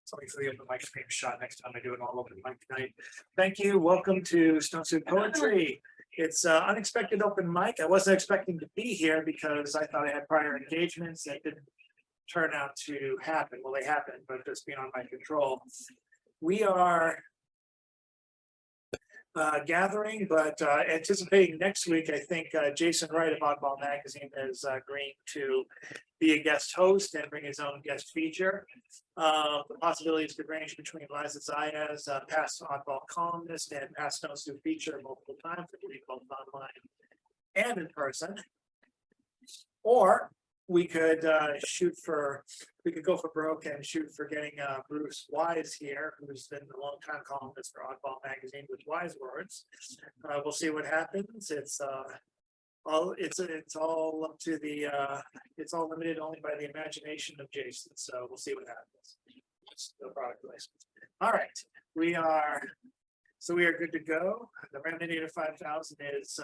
Sorry for the open mic screen shot next time I do it all open mic tonight. Thank you. Welcome to Stone Soup Poetry. It's unexpected open mic. I wasn't expecting to be here because I thought I had prior engagements that didn't turn out to happen. Well, they happened, but just beyond my control. We are gathering, but anticipating next week. I think Jason Wright of Oddball Magazine is agreeing to be a guest host and bring his own guest feature. The possibilities could range between Liza Zayas, past Oddball columnist and past Stone Soup feature multiple times, I believe both online and in person. Or we could we could go for broke and shoot for getting Bruce Wise here, who's been a long time columnist for Oddball Magazine with wise words. We'll see what happens. It's all up to the it's all limited only by the imagination of Jason. So we'll see what happens. No product placement. All right, we are good to go. The Raminator 5000 is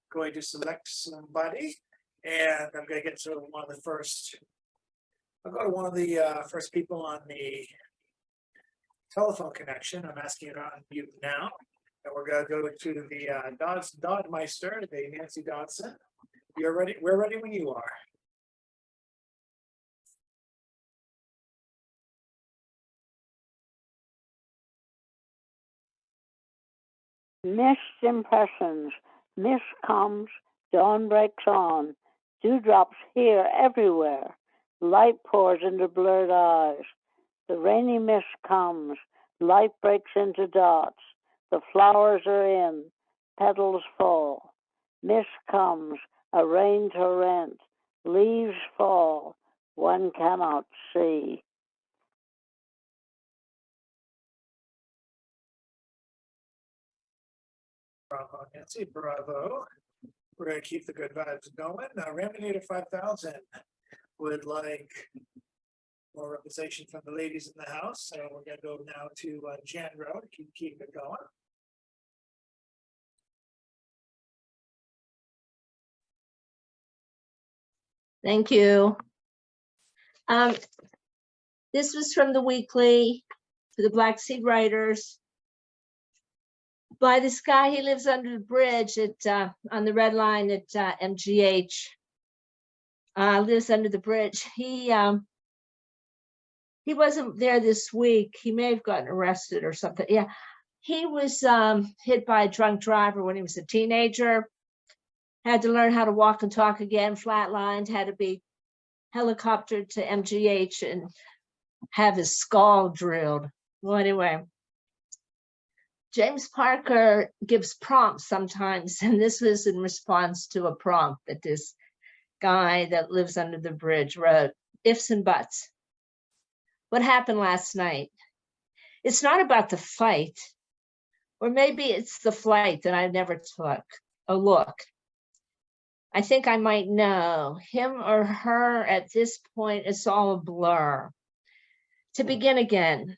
going to select somebody. And I'm going to get to one of the first. I'll go to one of the first people on the telephone connection. I'm asking it on mute now. And we're going to go to the Dodmeister, the Nancy Dodson. You're ready. We're ready when you are. Missed impressions. Mist comes, dawn breaks on. Dewdrops here everywhere. Light pours into blurred eyes. The rainy mist comes. Light breaks into dots. The flowers are in. Petals fall. Mist comes. A rain torrent. Leaves fall. One cannot see. Bravo, Nancy. Bravo. We're going to keep the good vibes going. Now, Raminator 5000 would like more representation from the ladies in the house. So we're going to go now to Jan Rowe to keep it going. Thank you. This was from the weekly for the Black Seed Writers. By this guy, he lives under the bridge at on the Red Line at MGH. Lives under the bridge. He wasn't there this week. He may have gotten arrested or something. Yeah, he was hit by a drunk driver when he was a teenager. Had to learn how to walk and talk again. Flatlined. Had to be helicoptered to MGH and have his skull drilled. Well, anyway. James Parker gives prompts sometimes, and this was in response to a prompt that this guy that lives under the bridge wrote, ifs and buts. What happened last night? It's not about the fight, or maybe it's the flight that I never took. Oh, look, I think I might know. Him or her at this point, it's all a blur. To begin again,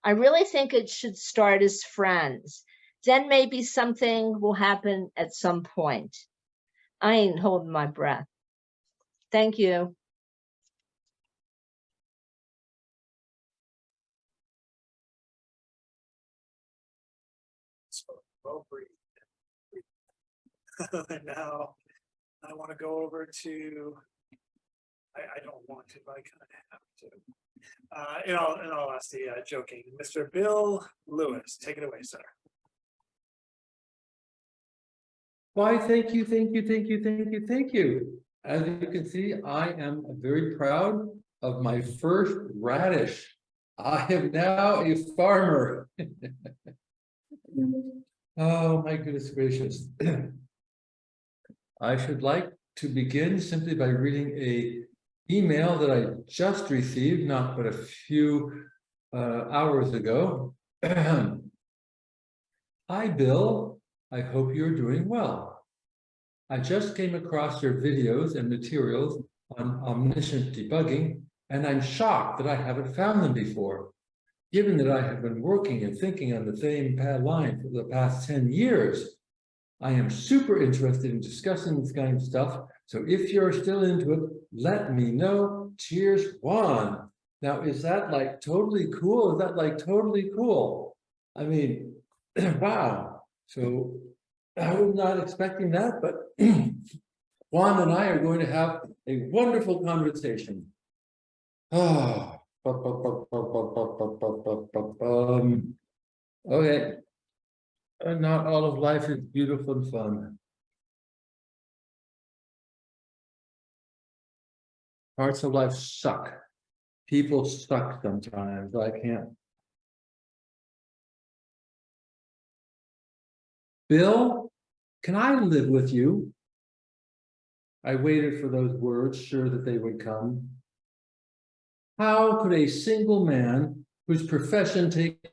I really think it should start as friends. Then maybe something will happen at some point. I ain't holding my breath. Thank you. Now, I want to go over to, I don't want to, but I kind of have to. In all honesty, joking. Mr. Bill Lewis, take it away, sir. Why, thank you. As you can see, I am very proud of my first radish. I am now a farmer. Oh, my goodness gracious. I should like to begin simply by reading a email that I just received, not but a few hours ago. Hi, Bill. I hope you're doing well. I just came across your videos and materials on omniscient debugging, and I'm shocked that I haven't found them before. Given that I have been working and thinking on the same line for the past 10 years, I am super interested in discussing this kind of stuff So if you're still into it, let me know. Cheers, Juan. Now, is that like totally cool? Is that like totally cool? I mean, wow. So I was not expecting that, but Juan and I are going to have a wonderful conversation. Oh, okay. Not all of life is beautiful and fun. Parts of life suck. People suck sometimes. I can't. Bill, can I live with you? I waited for those words, sure that they would come. How could a single man whose profession takes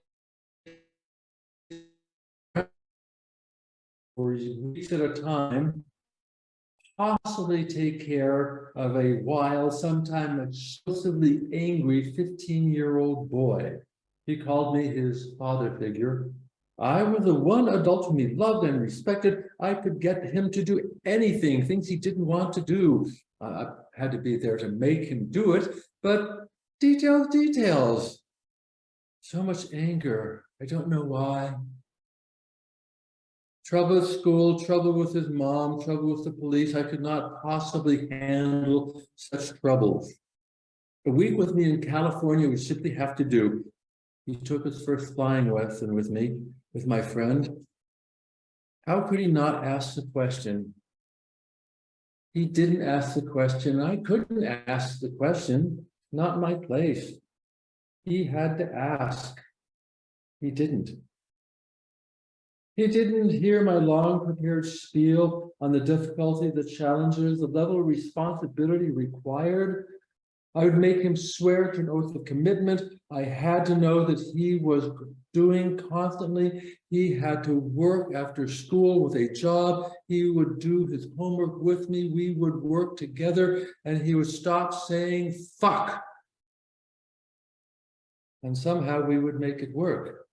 for weeks at a time possibly take care of a wild, sometimes explosively angry 15-year-old boy? He called me his father figure. I was the one adult whom he loved and respected. I could get him to do anything, things he didn't want to do. I had to be there to make him do it, but details. So much anger. I don't know why. Trouble at school, trouble with his mom, trouble with the police. I could not possibly handle such troubles. A week with me in California would simply have to do. He took his first flying lesson with me, with my friend. How could he not ask the question? He didn't ask the question. I couldn't ask the question. Not my place. He had to ask. He didn't. He didn't hear my long prepared spiel on the difficulty, the challenges, the level of responsibility required. I would make him swear to an oath of commitment. I had to know that he was doing constantly. He had to work after school with a job. He would do his homework with me. We would work together, and he would stop saying fuck. And somehow we would make it work.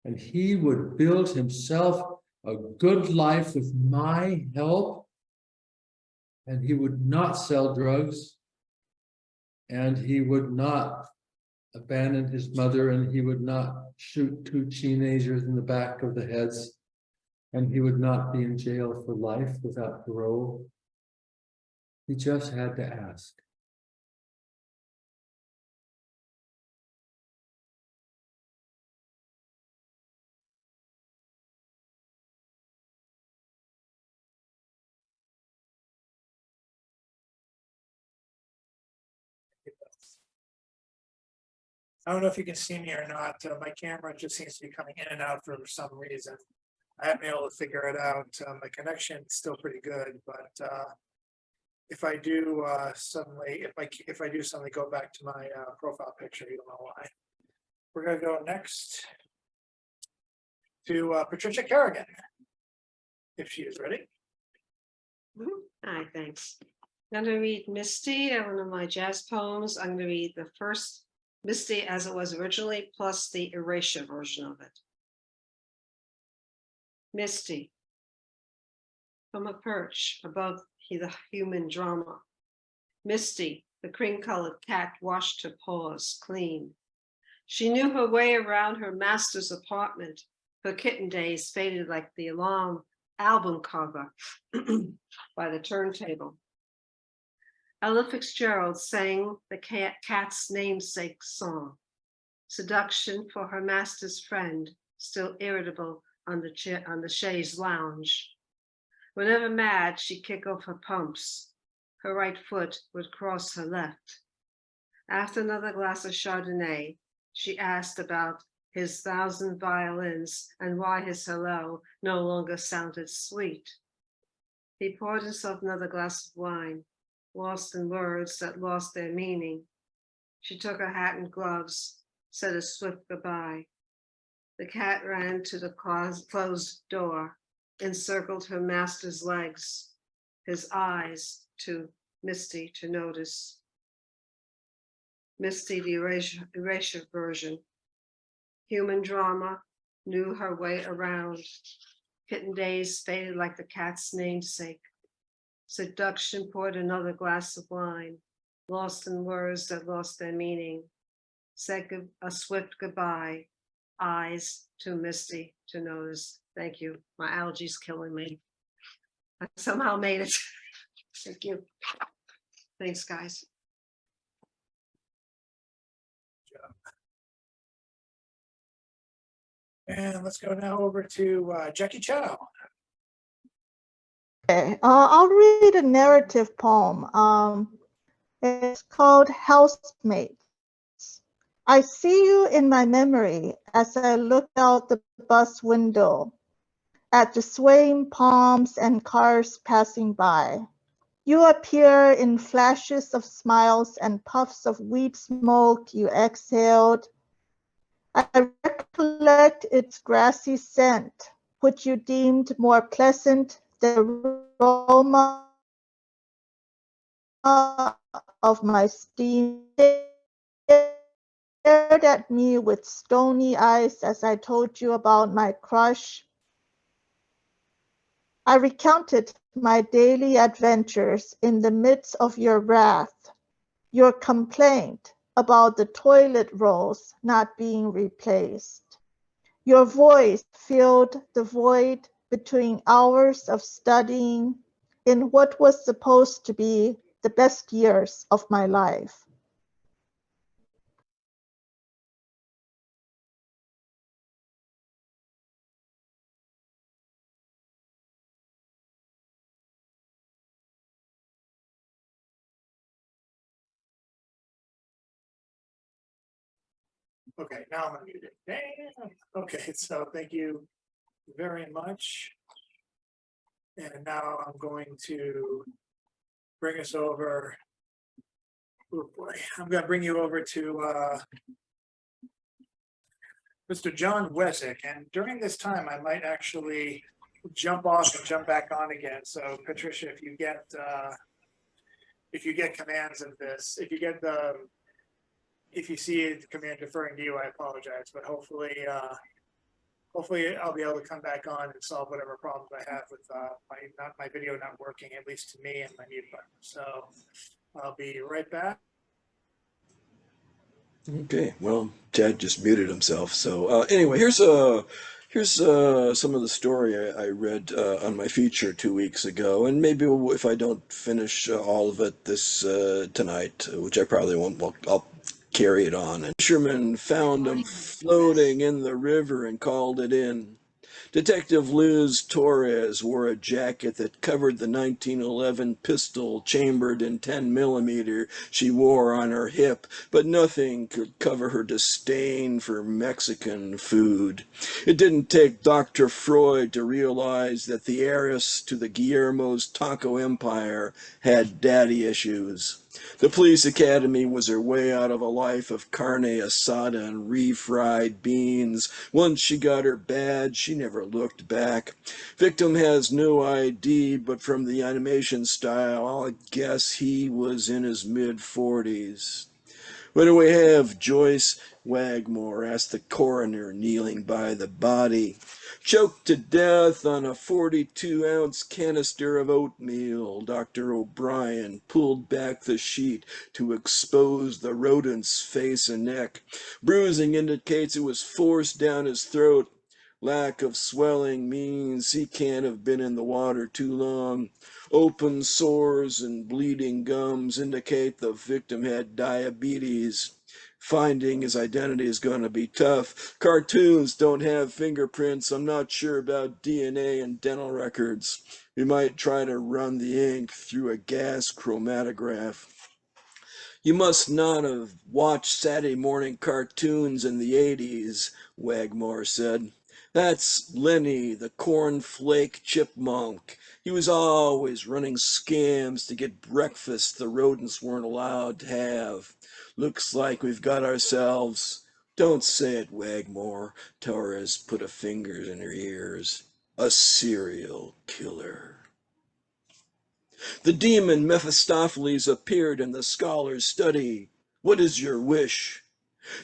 And he would build himself a good life with my help. And he would not sell drugs. And he would not abandon his mother, and he would not shoot 2 teenagers in the back of the heads. And he would not be in jail for life without parole. He just had to ask. I don't know if you can see me or not. My camera just seems to be coming in and out for some reason. I haven't been able to figure it out. My connection is still pretty good, but if I do suddenly, if I do suddenly go back to my profile picture, you don't know why. We're gonna go next to Patricia Kerrigan, if she is ready. Hi, thanks. I'm going to read Misty, one of my jazz poems. I'm going to read the first Misty as it was originally, plus the erasure version of it. Misty. From a perch above the human drama. Misty, the cream-colored cat washed her paws clean. She knew her way around her master's apartment. Her kitten days faded like the alarm album cover by the turntable. Ella Fitzgerald sang the cat's namesake song, seduction for her master's friend, still irritable on the chaise lounge. Whenever mad, she'd kick off her pumps. Her right foot would cross her left. After another glass of Chardonnay, she asked about his 1,000 violins and why his hello no longer sounded sweet. He poured himself another glass of wine, lost in words that lost their meaning. She took her hat and gloves, said a swift goodbye. The cat ran to the closed door, encircled her master's legs, his eyes too misty to notice. Misty, the erasure version. Human drama knew her way around. Kitten days faded like the cat's namesake. Seduction poured another glass of wine, lost in words that lost their meaning. Said a swift goodbye, eyes too misty to notice. Thank you. My allergies killing me. I somehow made it. Thank you. Thanks, guys. And let's go now over to Jackie Chow. Okay, I'll read a narrative poem. It's called Housemates. I see you in my memory as I look out the bus window at the swaying palms and cars passing by. You appear in flashes of smiles and puffs of weed smoke you exhaled. I recollect its grassy scent, which you deemed more pleasant than the aroma of my steam. Stared at me with stony eyes as I told you about my crush. I recounted my daily adventures in the midst of your wrath, your complaint about the toilet rolls not being replaced. Your voice filled the void between hours of studying in what was supposed to be the best years of my life. Okay, now I'm unmuted. Damn. Okay, so thank you very much. And now I'm going to bring us over. Oh boy, I'm gonna bring you over to Mr. John Wesick, and during this time, I might actually jump off and jump back on again. So Patricia, if you get commands of this, if you see a command deferring to you, I apologize, but hopefully I'll be able to come back on and solve whatever problems I have with my video not working, at least to me, and my mute button. So I'll be right back. Okay, well, Chad just muted himself. So anyway, here's some of the story I read on my feature 2 weeks ago, and maybe if I don't finish all of it this tonight, which I probably won't, I'll carry it on. And fishermen found him floating in the river and called it in. Detective Liz Torres wore a jacket that covered the 1911 pistol chambered in 10mm she wore on her hip, but nothing could cover her disdain for Mexican food. It didn't take Dr. Freud to realize that the heiress to the Guillermo's taco empire had daddy issues. The police academy was her way out of a life of carne asada and refried beans. Once she got her badge, she never looked back. Victim has no ID, but from the animation style, I'll guess he was in his mid-40s. What do we have, Joyce? Wagmore asked the coroner, kneeling by the body. Choked to death on a 42-ounce canister of oatmeal. Dr. O'Brien pulled back the sheet to expose the rodent's face and neck. Bruising indicates it was forced down his throat. Lack of swelling means he can't have been in the water too long. Open sores and bleeding gums indicate the victim had diabetes. Finding his identity is going to be tough. Cartoons don't have fingerprints. I'm not sure about DNA and dental records. We might try to run the ink through a gas chromatograph. You must not have watched Saturday morning cartoons in the 80s, Wagmore said. That's Lenny, the cornflake chipmunk. He was always running scams to get breakfast the rodents weren't allowed to have. Looks like we've got ourselves, don't say it, Wagmore. Torres put a finger in her ears. A serial killer. The demon Mephistopheles appeared in the scholar's study. What is your wish?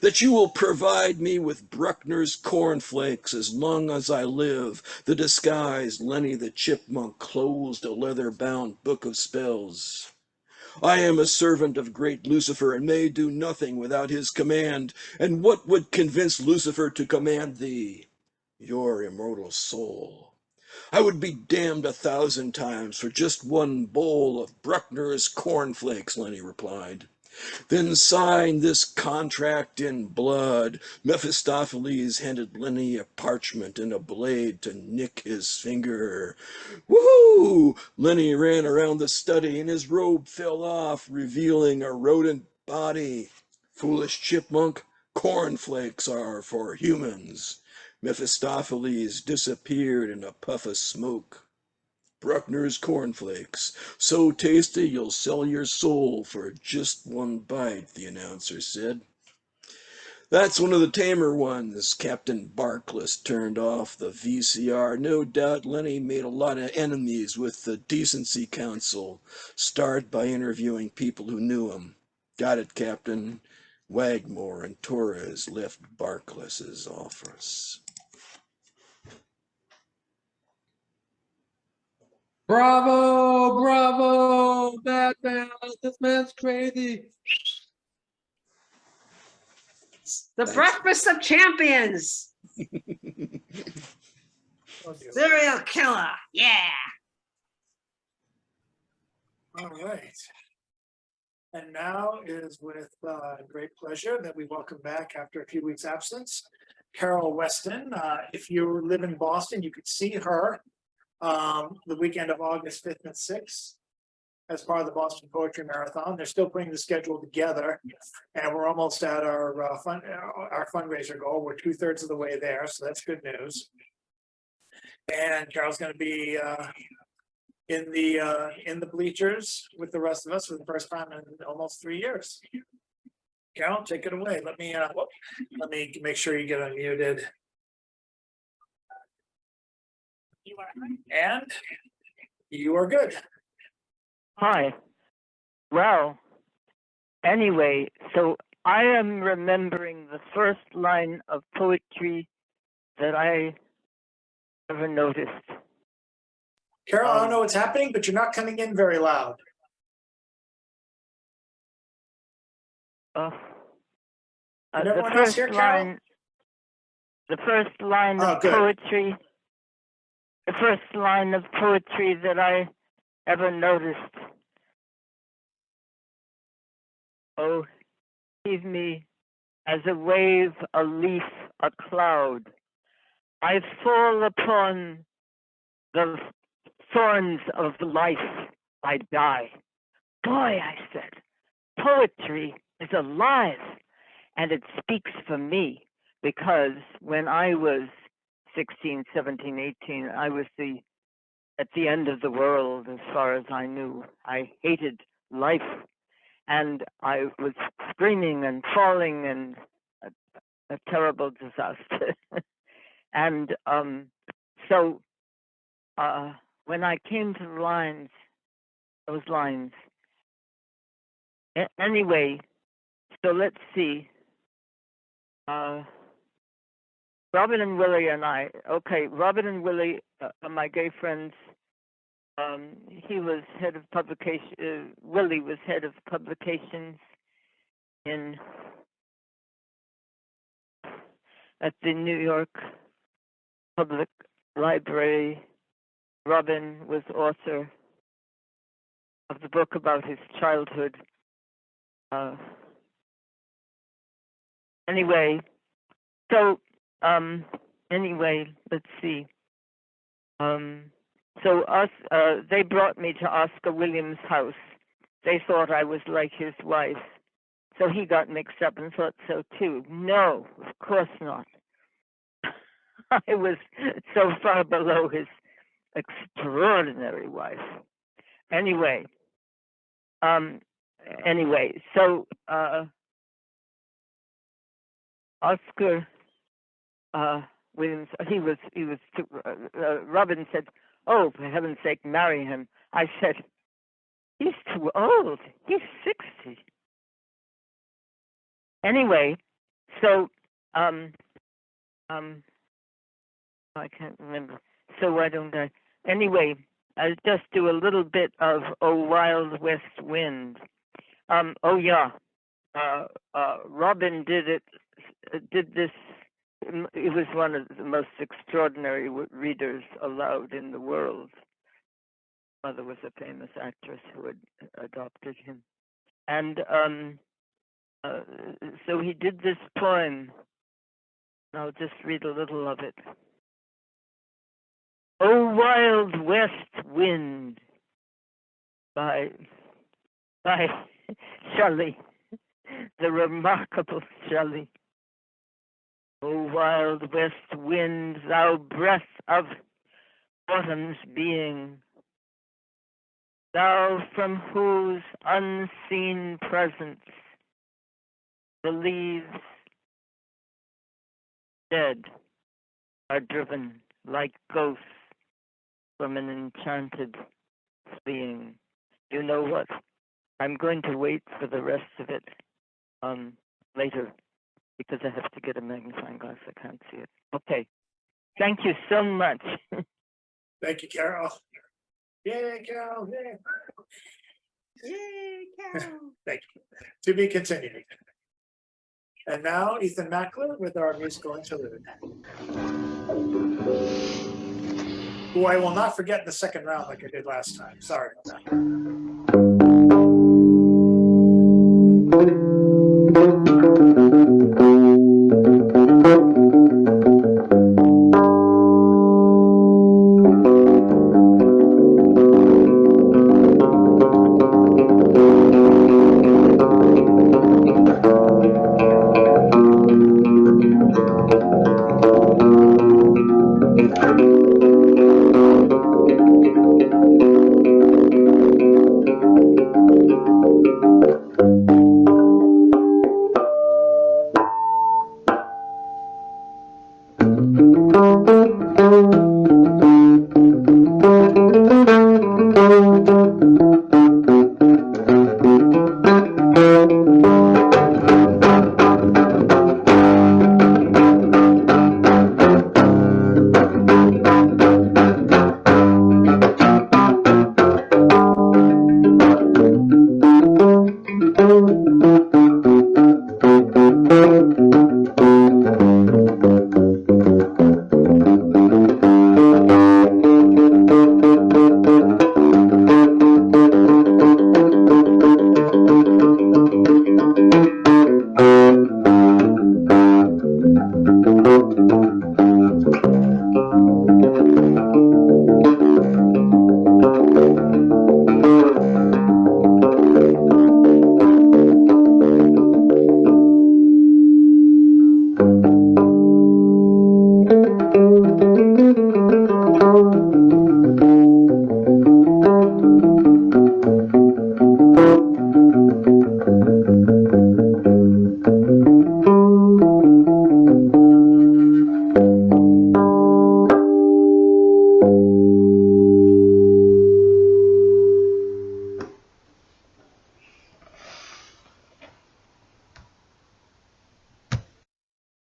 that you will provide me with Bruckner's cornflakes as long as I live, the disguised Lenny the Chipmunk closed a leather-bound book of spells. I am a servant of great Lucifer, and may do nothing without his command. And what would convince Lucifer to command thee? Your immortal soul. I would be damned 1,000 times for just one bowl of Bruckner's cornflakes, Lenny replied. Then sign this contract in blood. Mephistopheles handed Lenny a parchment and a blade to nick his finger. Woohoo! Lenny ran around the study and his robe fell off, revealing a rodent body. Foolish chipmunk, cornflakes are for humans. Mephistopheles disappeared in a puff of smoke. Bruckner's cornflakes, so tasty you'll sell your soul for just one bite, the announcer said. That's one of the tamer ones. Captain Barkless turned off the VCR. No doubt Lenny made a lot of enemies with the Decency Council. Start by interviewing people who knew him. Got it, Captain. Wagmore and Torres left Barkless's office. Bravo, bravo, Batman, this man's crazy. The Thanks. breakfast of champions. Oh, dear. Serial killer. Yeah. All right. And now is with great pleasure that we welcome back after a few weeks absence, Carol Weston. If you live in Boston, you could see her the weekend of August 5th and 6th as part of the Boston Poetry Marathon. They're still putting the schedule together, and we're almost at our fundraiser goal. We're 2/3 of the way there, so that's good news. And Carol's going to be in the bleachers with the rest of us for the first time in almost 3 years. Carol, take it away. Let me make sure you get unmuted. And you are good. Hi. Well, anyway, so I am remembering the first line of poetry that I ever noticed. Carol, I don't know what's happening, but you're not coming in very loud. Uh, Can the everyone else first hear Carol? line, the first line Oh, of good. poetry, the first line of poetry that I ever noticed. Oh, leave me as a wave, a leaf, a cloud. I fall upon the thorns of life, I die. Boy, I said, poetry is alive, and it speaks for me, because when I was 16, 17, 18, I was at the end of the world as far as I knew. I hated life, and I was screaming and falling and a terrible disaster. And so when I came to those lines, anyway, so let's see. Robin and Willie and I, okay, Robin and Willie are my gay friends. He was head of publication, Willie was head of publications at the New York Public Library. Robin was author of the book about his childhood. Anyway, let's see. They brought me to Oscar Williams' house. They thought I was like his wife. So he got mixed up and thought so too. No, of course not. I was so far below his extraordinary wife. Anyway, so Oscar Williams, Robin said, "Oh, for heaven's sake, marry him." I said, "He's too old. He's 60. Anyway, So, I can't remember. So why don't I? Anyway, I'll just do a little bit of "Oh Wild West Wind." Oh yeah, Robin did this. He was one of the most extraordinary readers allowed in the world. Mother was a famous actress who had adopted him, and so he did this poem. I'll just read a little of it. "Oh Wild West Wind" by Shelley, the remarkable Shelley. "O wild west wind, thou breath of autumn's being, thou from whose unseen presence the leaves dead are driven like ghosts from an enchanted fleeing." You know what? I'm going to wait for the rest of it later, because I have to get a magnifying glass. I can't see it. Okay. Thank you so much. Thank you, Carol. Yay, Carol, yay. Yay, Carol. Thank you. To be continued. And now Ethan Mackler with our musical interlude, who I will not forget in the second round like I did last time. Sorry about that.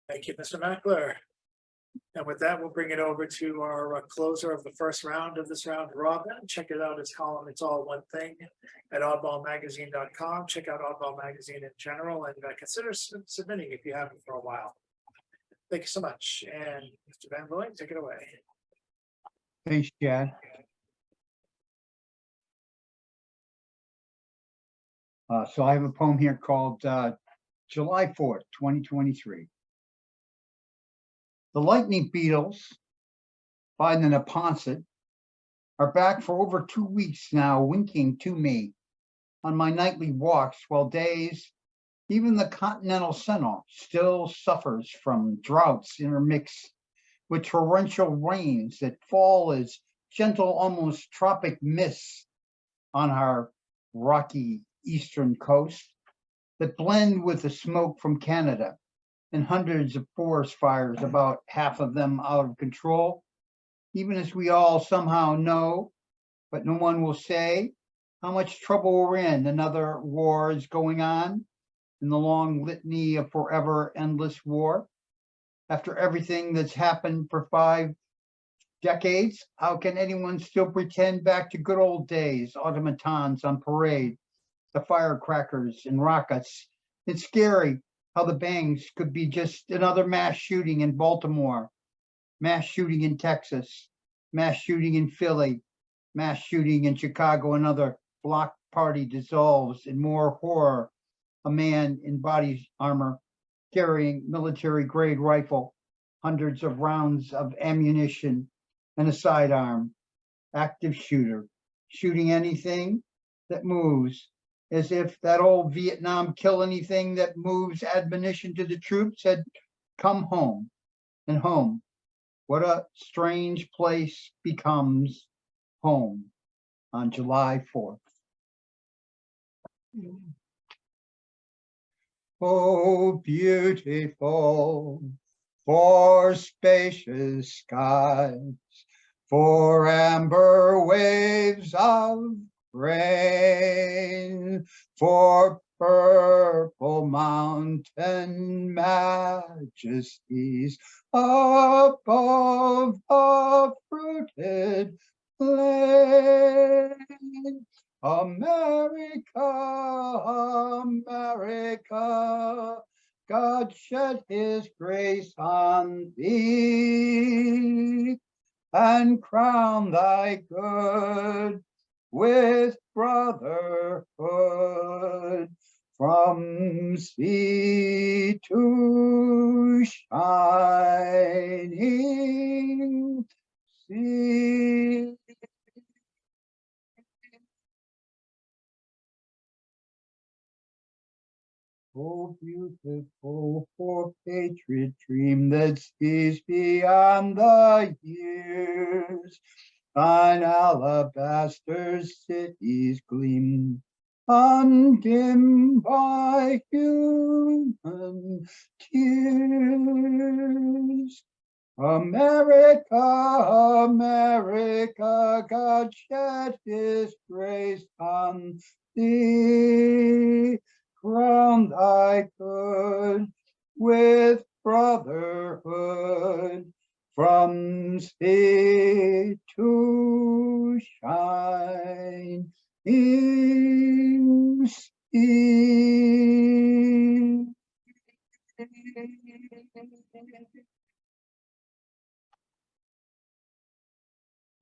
Thank you, Mr. Mackler. And with that, we'll bring it over to our closer of the first round of this round, Robin. Check it out, his column, It's All One Thing, at oddballmagazine.com. Check out Oddball Magazine in general, and consider submitting if you haven't for a while. Thank you so much. And Mr. Van Vliet, take it away. Thanks, Chad. So I have a poem here called July 4th, 2023. The Lightning Beetles by the Neponset are back for over 2 weeks now, winking to me on my nightly walks, while days, even the continental center still suffers from droughts intermixed with torrential rains that fall as gentle, almost tropic mists on our rocky eastern coast that blend with the smoke from Canada and hundreds of forest fires, about half of them out of control. Even as we all somehow know, but no one will say, how much trouble we're in. Another war is going on, in the long litany of forever endless war? After everything that's happened for 5 decades, how can anyone still pretend back to good old days, automatons on parade, the firecrackers and rockets? It's scary how the bangs could be just another mass shooting in Baltimore, mass shooting in Texas, mass shooting in Philly, mass shooting in Chicago. Another block party dissolves in more horror. A man in body armor carrying military grade rifle, hundreds of rounds of ammunition, and a sidearm, active shooter, shooting anything that moves, as if that old Vietnam kill anything that moves admonition to the troops had come home. And home, what a strange place becomes home on July 4th. Oh, beautiful for spacious skies, for amber waves of rain, for purple mountain majesties above a fruited plain. America, America, God shed his grace on thee and crown thy good with brotherhood from sea to shining sea. Oh, beautiful for patriot dream that sees beyond the years. Thine alabaster cities gleam, undimmed by human tears. America, America, God shed his grace on thee. Crown thy good with brotherhood from sea to shining sea.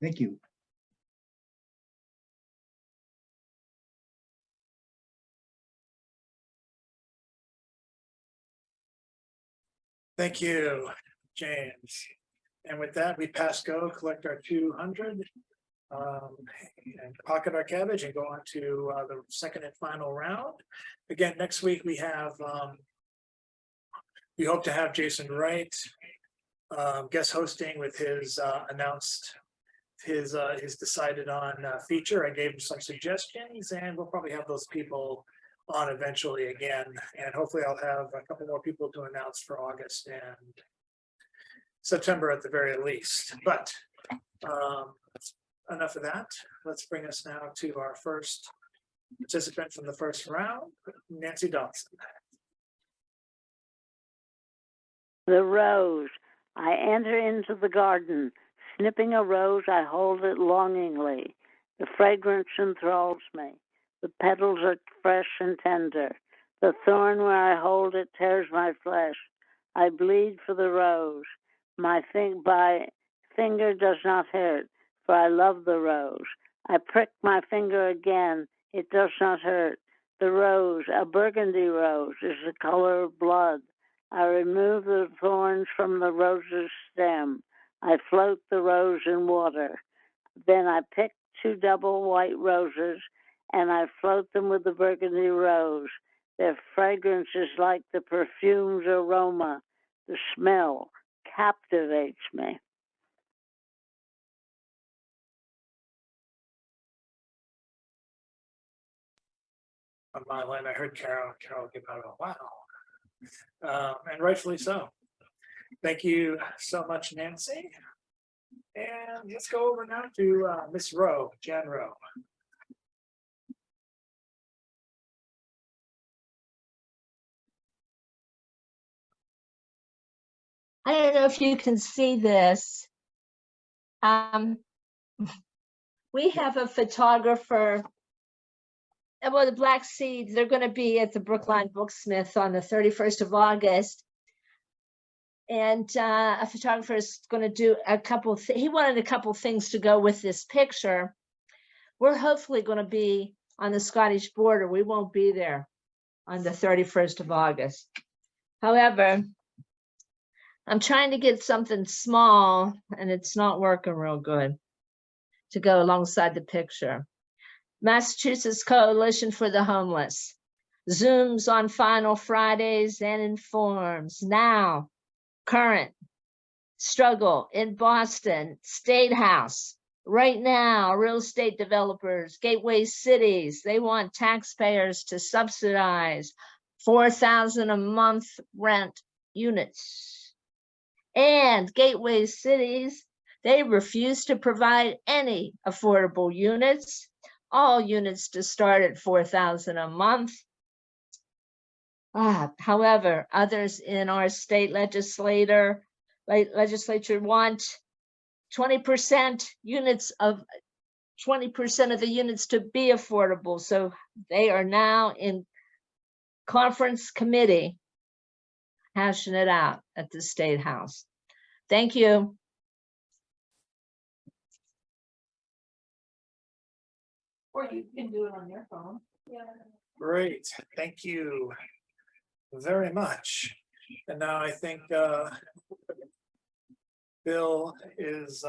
Thank you. Thank you, James. And with that, we pass go, collect our 200, and pocket our cabbage and go on to the second and final round. Again, next week we have, we hope to have Jason Wright guest hosting with his announced, his decided on feature. I gave him some suggestions, and we'll probably have those people on eventually again, and hopefully I'll have a couple more people to announce for August and September at the very least. But enough of that. Let's bring us now to our first participant from the first round, Nancy Dawson. The rose. I enter into the garden. Snipping a rose, I hold it longingly. The fragrance enthralls me. The petals are fresh and tender. The thorn where I hold it tears my flesh. I bleed for the rose. My finger does not hurt, for I love the rose. I prick my finger again. It does not hurt. The rose, a burgundy rose, is the color of blood. I remove the thorns from the rose's stem. I float the rose in water. Then I pick 2 double white roses, and I float them with the burgundy rose. Their fragrance is like the perfume's aroma. The smell captivates me. On my line, I heard Carol give out a wow, and rightfully so. Thank you so much, Nancy. And let's go over now to Miss Rowe, Jan Rowe. I don't know if you can see this. We have a photographer. Well, the Black Seeds, they're going to be at the Brookline Booksmith on the 31st of August. And a photographer is going to do a couple, he wanted a couple things to go with this picture. We're hopefully going to be on the Scottish border. We won't be there on the 31st of August. However, I'm trying to get something small and it's not working real good to go alongside the picture. Massachusetts Coalition for the Homeless. Zooms on final Fridays and informs. Now, current struggle in Boston, State House. Right now, real estate developers, gateway cities, they want taxpayers to subsidize 4,000 a month rent units. And gateway cities, they refuse to provide any affordable units. All units to start at 4,000 a month. However, others in our state legislature want 20% of the units to be affordable. So they are now in conference committee hashing it out at the State House. Thank you. Or you can do it on your phone. Yeah. Great, thank you very much. And now I think Bill is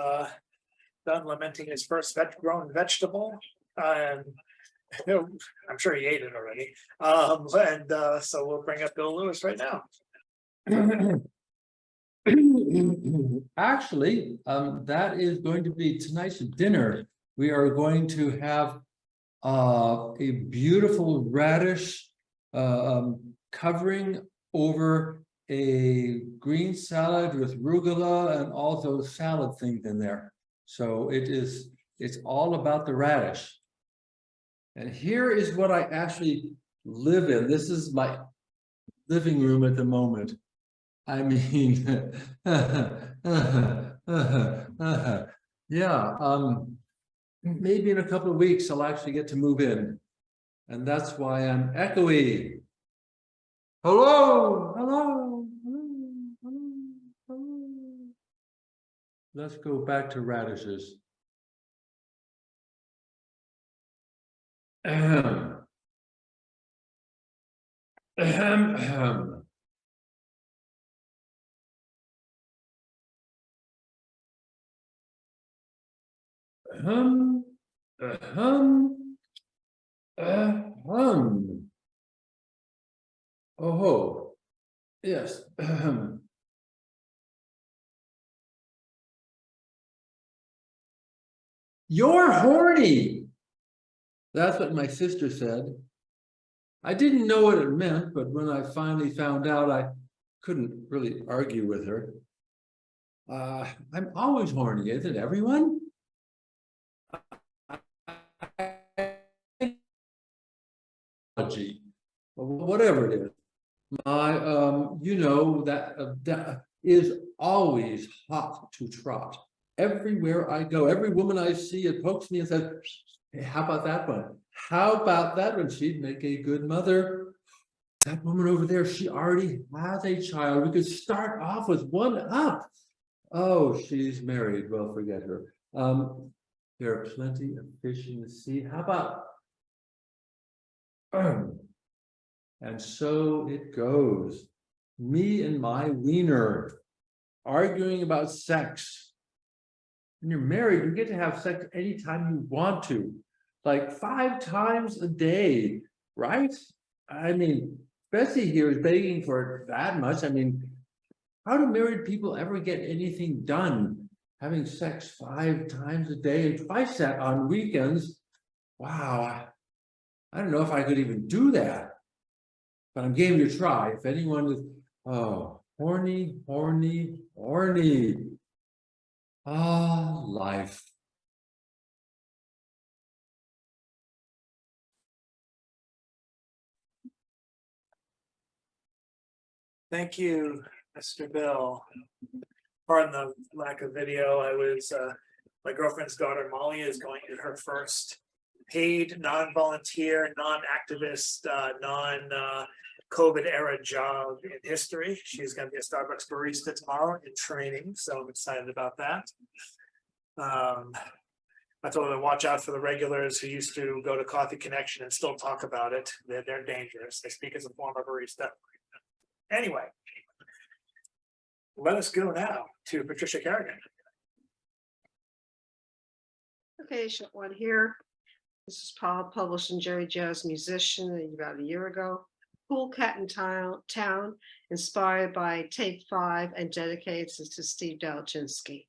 done lamenting his first grown vegetable. I'm sure he ate it already. So we'll bring up Bill Lewis right now. Actually, that is going to be tonight's dinner. We are going to have a beautiful radish covering over a green salad with arugula and all those salad things in there. So it's all about the radish. And here is what I actually live in. This is my living room at the moment. I mean, yeah, maybe in a couple of weeks I'll actually get to move in. And that's why I'm echoey. Hello, hello, hello, hello, hello. Let's go back to radishes. Ahem. Ahem, ahem. Ahem, ahem, ahem. Oh, yes. Ahem. You're horny. That's what my sister said. I didn't know what it meant, but when I finally found out, I couldn't really argue with her. I'm always horny, isn't everyone? Whatever it is. My, you know, that is always hot to trot. Everywhere I go, every woman I see, it pokes me and says, hey, how about that one? How about that one? She'd make a good mother. That woman over there, she already has a child. We could start off with one up. Oh, she's married. Well, forget her. There are plenty of fish in the sea. How about and so it goes. Me and my wiener arguing about sex. When you're married, you get to have sex anytime you want to, like 5 times a day, right? I mean, Betsy here is begging for that much. I mean, how do married people ever get anything done? Having sex 5 times a day and twice that on weekends. Wow. I don't know if I could even do that, but I'm game to try. If anyone is, oh, horny, horny, horny. Ah, life. Thank you Mr. Bill. Pardon the lack of video. I was, my girlfriend's daughter Molly is going to her first paid, non-volunteer, non-activist, non-COVID era job in history. She's gonna be a Starbucks barista tomorrow in training, so I'm excited about that. I told her to watch out for the regulars who used to go to Coffee Connection and still talk about it. They're dangerous. They speak as a former barista. Anyway. Let us go now to Patricia Kerrigan. Okay, short one here. This is published in Jerry Jazz Musician about a year ago. Cool Cat in Town, inspired by Take 5 and dedicates it to Steve Dalchinsky.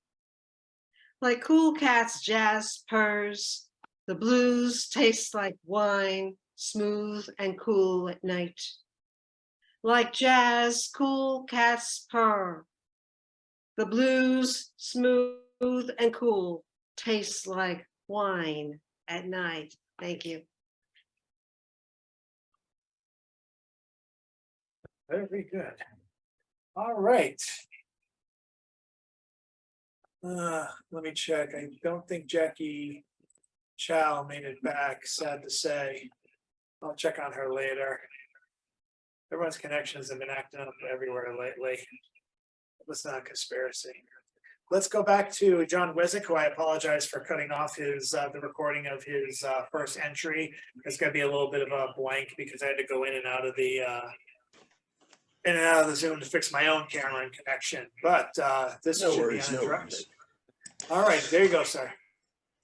Like cool cats, jazz purrs. The blues taste like wine, smooth and cool at night. Like jazz, cool cats purr. The blues, smooth and cool, tastes like wine at night. Thank you. Very good. All right. Let me check. I don't think Jackie Chow made it back, sad to say. I'll check on her later. Everyone's connections have been acting up everywhere lately. It's not a conspiracy. Let's go back to John Wizik, who I apologize for cutting off his the recording of his first entry. There's going to be a little bit of a blank because I had to go in and out of the Zoom to fix my own camera and connection. But this No should worries, be no uninterrupted. worries. All right, there you go, sir.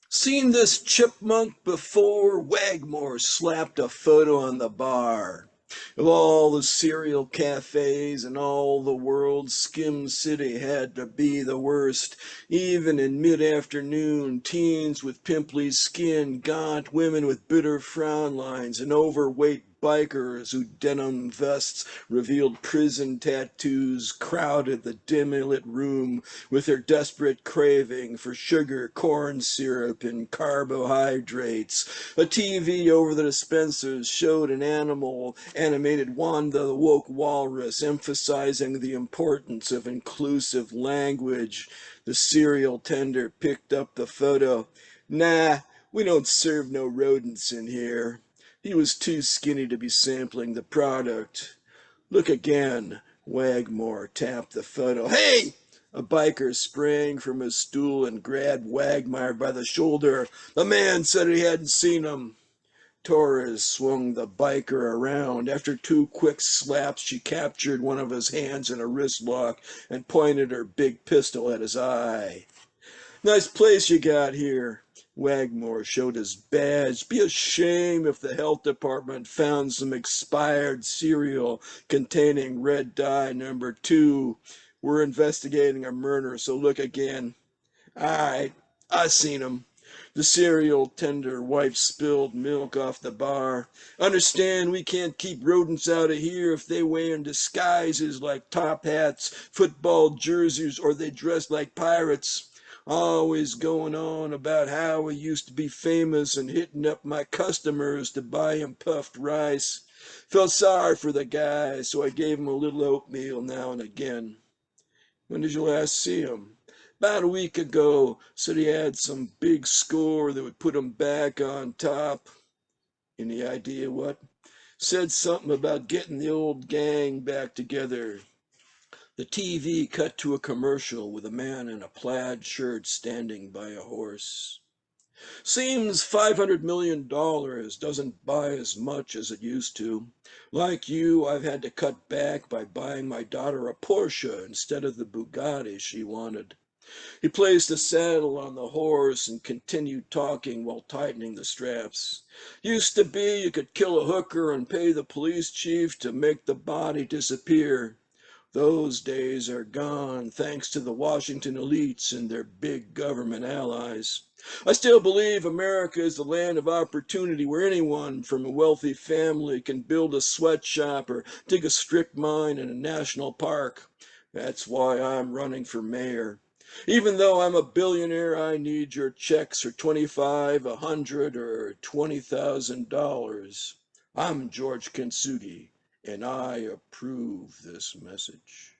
Seen this chipmunk before? Wagmore slapped a photo on the bar. Of all the cereal cafes in all the world, Skim City had to be the worst. Even in mid-afternoon, teens with pimply skin, gaunt women with bitter frown lines, and overweight bikers whose denim vests revealed prison tattoos crowded the dimly lit room with their desperate craving for sugar, corn syrup, and carbohydrates. A TV over the dispensers showed an animated Wanda the woke walrus emphasizing the importance of inclusive language. The cereal tender picked up the photo. Nah, we don't serve no rodents in here. He was too skinny to be sampling the product. Look again. Wagmore tapped the photo. Hey! A biker sprang from his stool and grabbed Wagmore by the shoulder. The man said he hadn't seen him. Torres swung the biker around. After 2 quick slaps, she captured one of his hands in a wrist lock and pointed her big pistol at his eye. Nice place you got here. Wagmore showed his badge. Be a shame if the health department found some expired cereal containing red dye number 2. We're investigating a murder, so look again. All right, I seen him. The cereal tender wiped spilled milk off the bar. Understand we can't keep rodents out of here if they wear disguises like top hats, football jerseys, or they dress like pirates. Always going on about how we used to be famous and hitting up my customers to buy him puffed rice. Felt sorry for the guy, so I gave him a little oatmeal now and again. When did you last see him? About a week ago. Said he had some big score that would put him back on top. Any idea what? Said something about getting the old gang back together. The TV cut to a commercial with a man in a plaid shirt standing by a horse. Seems $500 million doesn't buy as much as it used to. Like you, I've had to cut back by buying my daughter a Porsche instead of the Bugatti she wanted. He placed the saddle on the horse and continued talking while tightening the straps. Used to be you could kill a hooker and pay the police chief to make the body disappear. Those days are gone, thanks to the Washington elites and their big government allies. I still believe America is the land of opportunity where anyone from a wealthy family can build a sweatshop or dig a strip mine in a national park. That's why I'm running for mayor. Even though I'm a billionaire, I need your checks for $25, $100, or $20,000. I'm George Kintsugi, and I approve this message.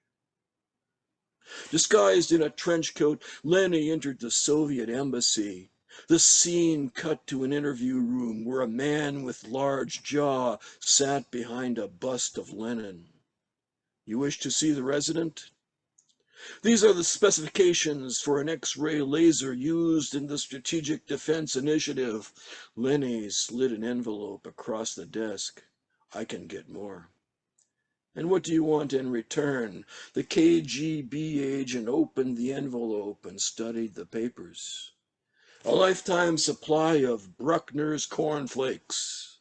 Disguised in a trench coat, Lenny entered the Soviet embassy. The scene cut to an interview room where a man with large jaw sat behind a bust of Lenin. You wish to see the resident? These are the specifications for an X-ray laser used in the Strategic Defense Initiative. Lenny slid an envelope across the desk. I can get more. And what do you want in return? The KGB agent opened the envelope and studied the papers. A lifetime supply of Bruckner's cornflakes.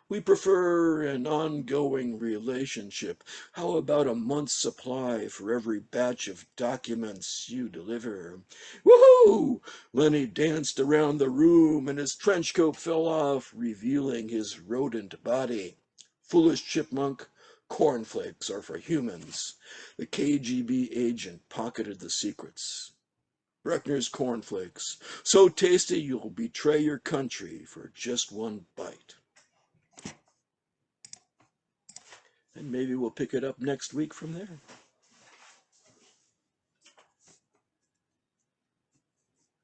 We prefer an ongoing relationship. How about a month's supply for every batch of documents you deliver? Woohoo! Lenny danced around the room and his trench coat fell off, revealing his rodent body. Foolish chipmunk, cornflakes are for humans. The KGB agent pocketed the secrets. Bruckner's cornflakes, so tasty you'll betray your country for just one bite. And maybe we'll pick it up next week from there.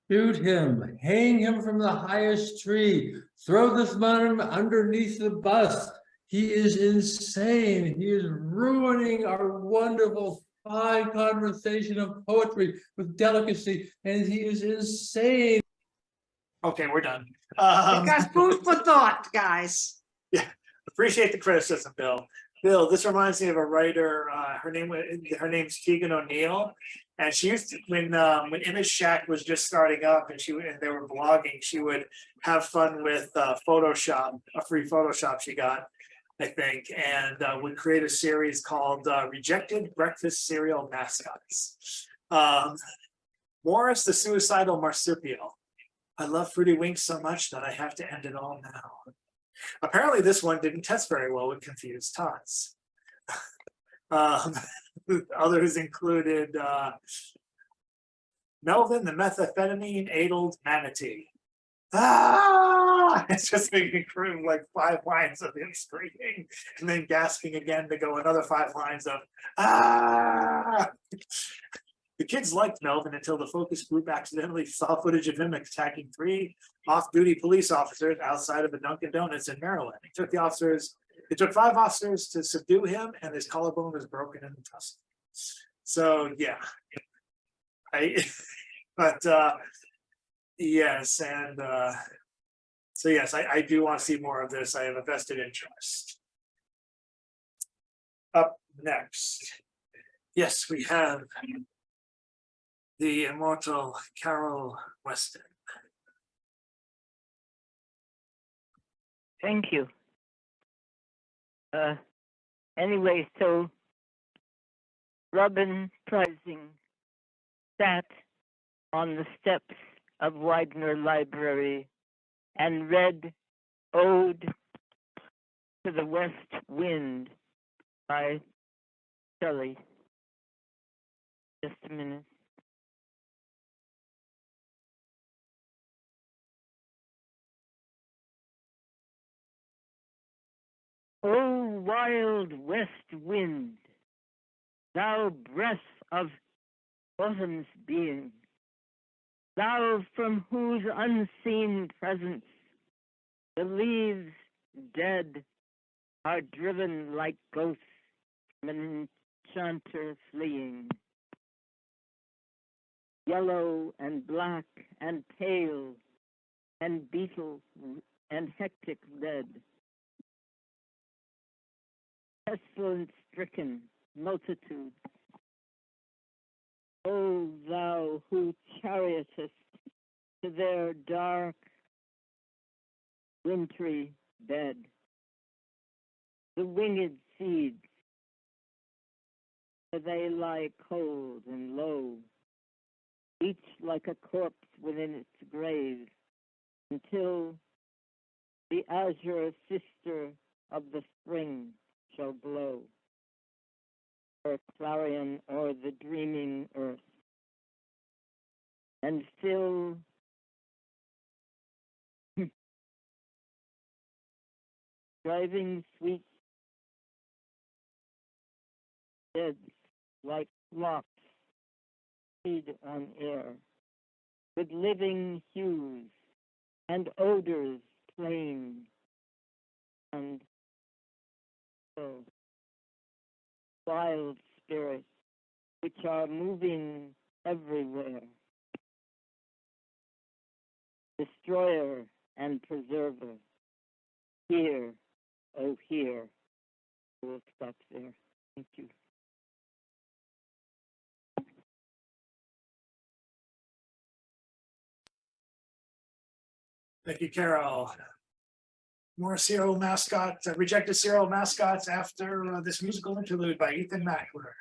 Shoot him, hang him from the highest tree, throw this man underneath the bus. He is insane. He is ruining our wonderful, fine conversation of poetry with delicacy, and he is insane. Okay, we're done. You got food for thought, guys. Appreciate the criticism, Bill. Bill, this reminds me of a writer. Her name's Tegan O'Neill, and she used to, when Image Shack was just starting up, and they were blogging, she would have fun with Photoshop, a free Photoshop she got, I think, and would create a series called Rejected Breakfast Cereal Mascots. Morris the Suicidal Marsupial. I love Fruity Winks so much that I have to end it all now. Apparently this one didn't test very well with Confused Tots. Others included Melvin the methamphetamine-addled manatee. Ah! It's just making through like 5 lines of him screaming and then gasping again to go another 5 lines of ah! The kids liked Melvin until the focus group accidentally saw footage of him attacking 3 off-duty police officers outside of a Dunkin' Donuts in Maryland. It took 5 officers to subdue him, and his collarbone was broken in the tussle. So yeah, yes, and so yes, I do want to see more of this. I have a vested interest. Up next, yes, we have the immortal Carol Weston. Thank you. Anyway, so Robin Pricing sat on the steps of Widener Library and read Ode to the West Wind by Shelley. Just a minute. O wild west wind, thou breath of autumn's being, thou from whose unseen presence the leaves dead are driven like ghosts from an enchanter fleeing. Yellow and black and pale and beetle and hectic red, pestilence-stricken multitude, O thou who chariotest to their dark, wintry bed, the winged seeds, for they lie cold and low, each like a corpse within its grave, until the azure sister of the spring shall blow, her clarion o'er the dreaming earth, and fill driving sweet beds like flocks feed on air, with living hues and odors plain, and so wild spirits which are moving everywhere, destroyer and preserver, here, oh here. We'll stop there. Thank you. Thank you, Carol. More serial mascots, rejected serial mascots after this musical interlude by Ethan Mackler.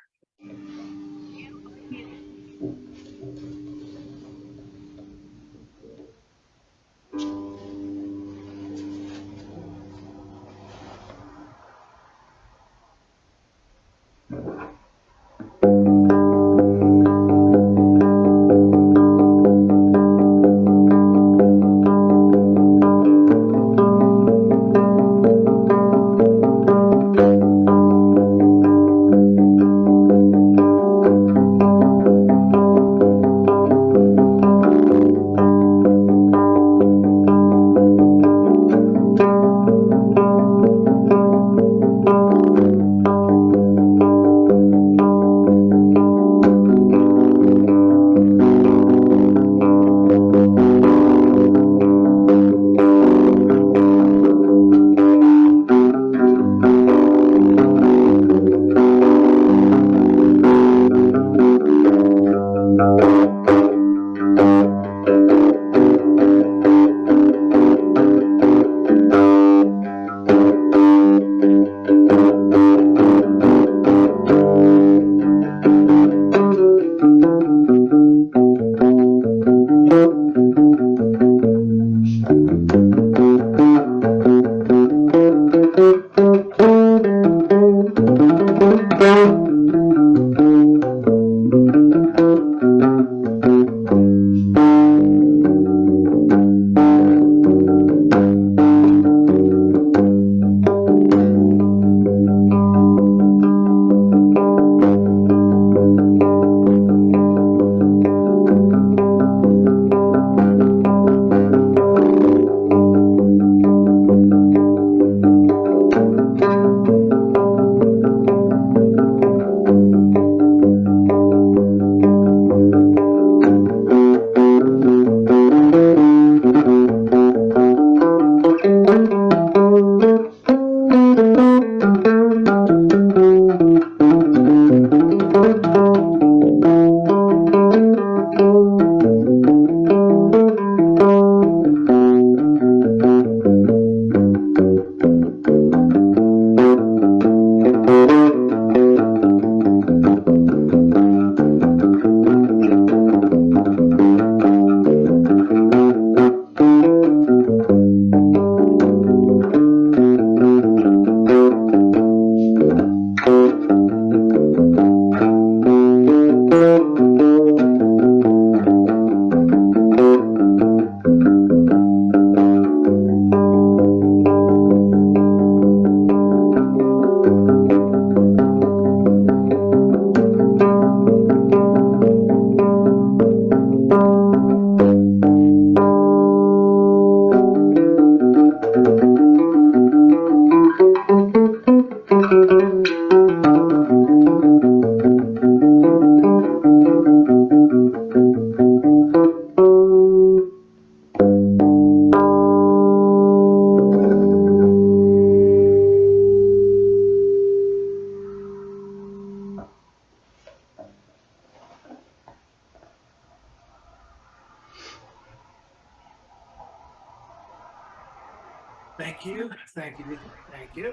Thank you, thank you, thank you.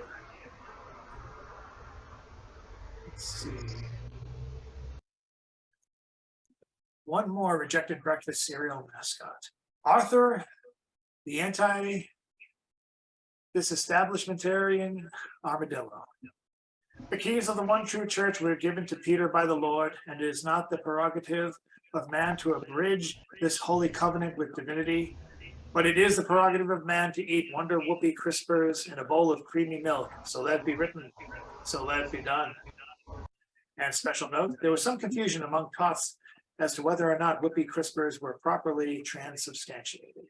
Let's see. One more rejected breakfast cereal mascot. Arthur, the disestablishmentarian armadillo. The keys of the one true church were given to Peter by the Lord, and it is not the prerogative of man to abridge this holy covenant with divinity, but it is the prerogative of man to eat Wonder Whoopie Crispers in a bowl of creamy milk. So let it be written, so let it be done. And special note, there was some confusion among Toth's as to whether or not Whoopi CRISPRs were properly transubstantiated.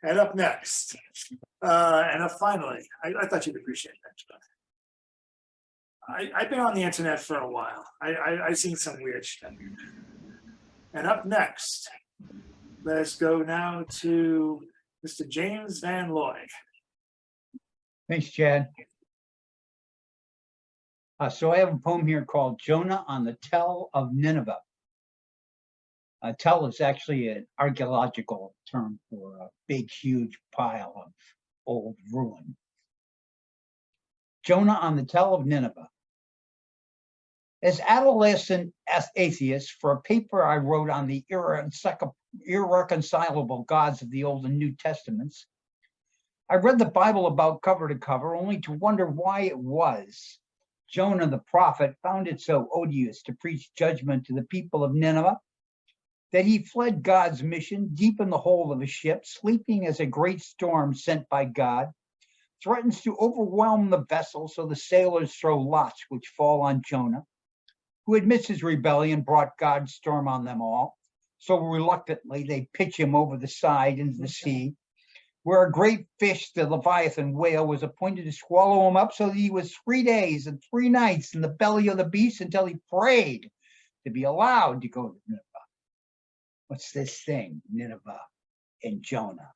And up next, finally, I thought you'd appreciate that, John. I've been on the internet for a while. I've seen some weird shit. And up next, let's go now to Mr. James Van Lloyd. Thanks, Chad. So I have a poem here called Jonah on the Tell of Nineveh. Tell is actually an archaeological term for a big, huge pile of old ruin. Jonah on the Tell of Nineveh. As adolescent atheist, for a paper I wrote on the irreconcilable gods of the Old and New Testaments, I read the Bible about cover to cover, only to wonder why it was Jonah the prophet found it so odious to preach judgment to the people of Nineveh that he fled God's mission deep in the hold of a ship, sleeping as a great storm sent by God threatens to overwhelm the vessel, so the sailors throw lots which fall on Jonah, who admits his rebellion brought God's storm on them all. So reluctantly, they pitch him over the side into the sea, where a great fish, the Leviathan whale, was appointed to swallow him up, so that he was 3 days and 3 nights in the belly of the beast until he prayed to be allowed to go to Nineveh. What's this thing, Nineveh and Jonah?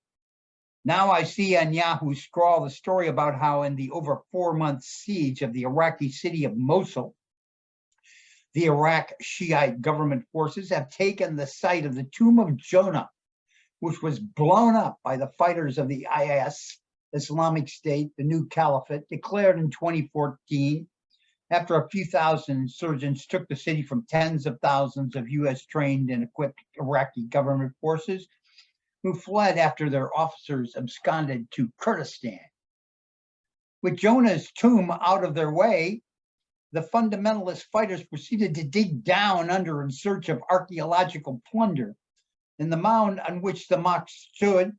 Now I see on Yahoo Scroll the story about how in the over 4-month siege of the Iraqi city of Mosul, the Iraq Shiite government forces have taken the site of the tomb of Jonah, which was blown up by the fighters of the IS, Islamic State, the new caliphate, declared in 2014, after a few thousand insurgents took the city from tens of thousands of US trained and equipped Iraqi government forces who fled after their officers absconded to Kurdistan. With Jonah's tomb out of their way, the fundamentalist fighters proceeded to dig down under in search of archaeological plunder. And the mound on which the mosque stood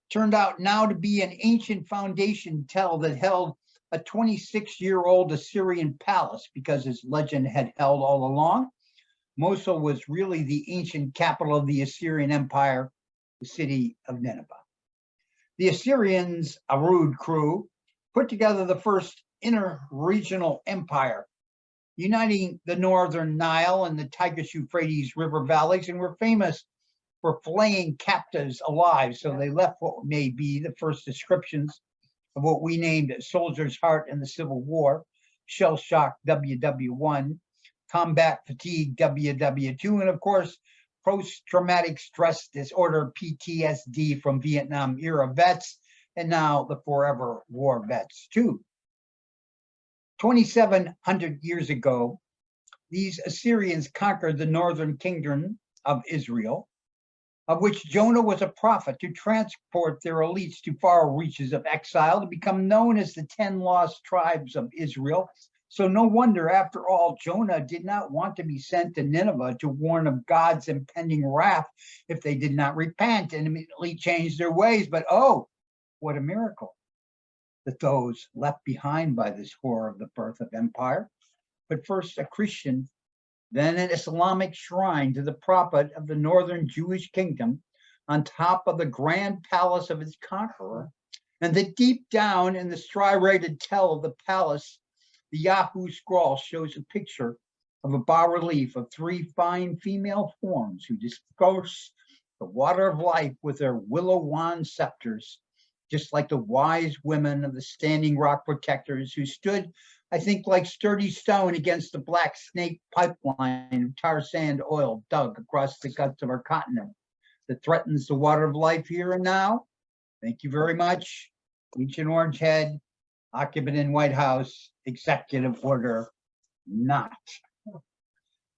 turned out now to be an ancient foundation tell that held a 26-year-old Assyrian palace, because as legend had held all along, Mosul was really the ancient capital of the Assyrian Empire, the city of Nineveh. The Assyrians, a rude crew, put together the first inter-regional empire, uniting the northern Nile and the Tigris-Euphrates river valleys, and were famous for flaying captives alive. So they left what may be the first descriptions of what we named Soldier's Heart in the Civil War, Shell Shock WW1, Combat Fatigue WW2, and of course, Post-Traumatic Stress Disorder PTSD from Vietnam era vets, and now the Forever War vets too. 2,700 years ago, these Assyrians conquered the northern kingdom of Israel, of which Jonah was a prophet to transport their elites to far reaches of exile to become known as the 10 lost tribes of Israel. So no wonder, after all, Jonah did not want to be sent to Nineveh to warn of God's impending wrath if they did not repent and immediately change their ways. But oh, what a miracle that those left behind by this horror of the birth of empire, but first a Christian, then an Islamic shrine to the prophet of the northern Jewish kingdom on top of the grand palace of its conqueror, and that deep down in the striated tell of the palace, the Yahoo Scroll shows a picture of a bas-relief of 3 fine female forms who discourse the water of life with their willow wand scepters, just like the wise women of the Standing Rock Protectors who stood, I think, like sturdy stone against the black snake pipeline of tar sand oil dug across the guts of our continent that threatens the water of life here and now. Thank you very much. Agent Orange Head, occupant in White House, executive order not.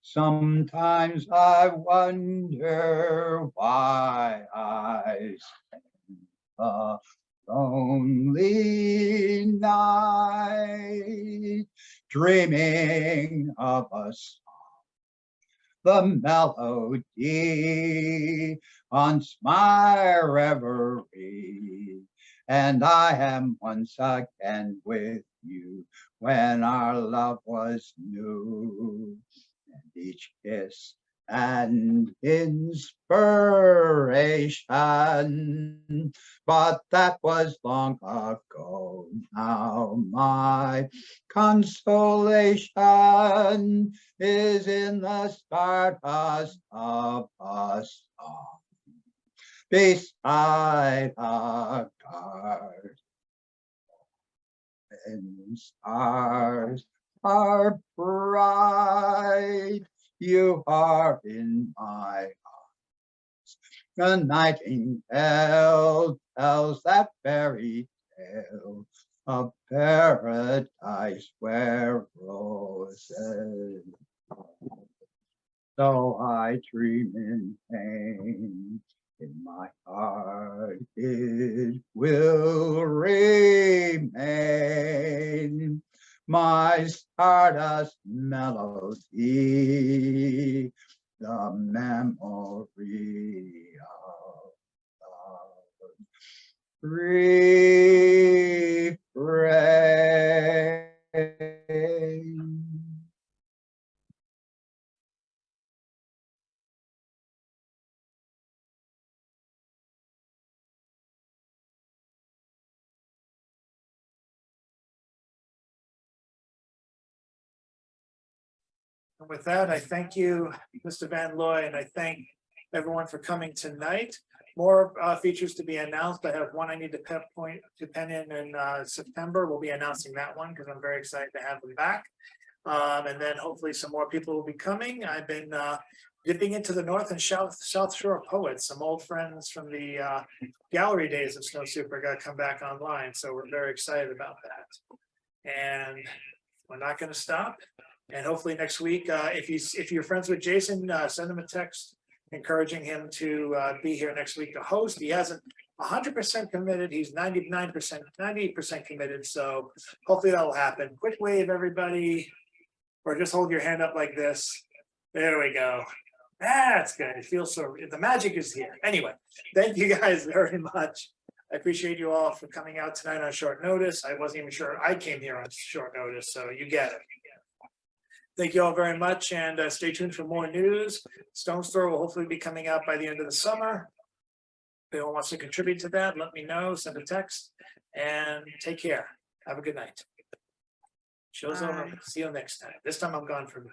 Sometimes I wonder why I spend a lonely night dreaming of a song, the melody haunts my reverie, and I am once again with you when our love was new, and each kiss and inspiration. But that was long ago. Now my consolation is in the stardust of a song beside a garden. And stars are bright, you are in my arms. The nightingale tells that fairy tale of paradise where roses grow. So I dream in pain, in my heart it will remain. My stardust melody, the memory of love. Refrain. And with that, I thank you, Mr. Van Looy, and I thank everyone for coming tonight. More features to be announced. I have one I need to pen in September. We'll be announcing that one because I'm very excited to have them back. And then hopefully some more people will be coming. I've been dipping into the North and South Shore poets. Some old friends from the gallery days of Snow Super got to come back online. So we're very excited about that. And we're not going to stop. And hopefully next week, if you're friends with Jason, send him a text encouraging him to be here next week to host. He hasn't 100% committed. He's 99%, 98% committed. So hopefully that will happen. Quick wave, everybody, or just hold your hand up like this. There we go. That's good. It feels so. The magic is here. Anyway, thank you guys very much. I appreciate you all for coming out tonight on short notice. I wasn't even sure I came here on short notice, so you get it. Thank you all very much, and stay tuned for more news. Stone Store will hopefully be coming out by the end of the summer. If anyone wants to contribute to that, let me know, send a text, and take care. Have a good night. Show's over. See you next time. This time I'm gone for good.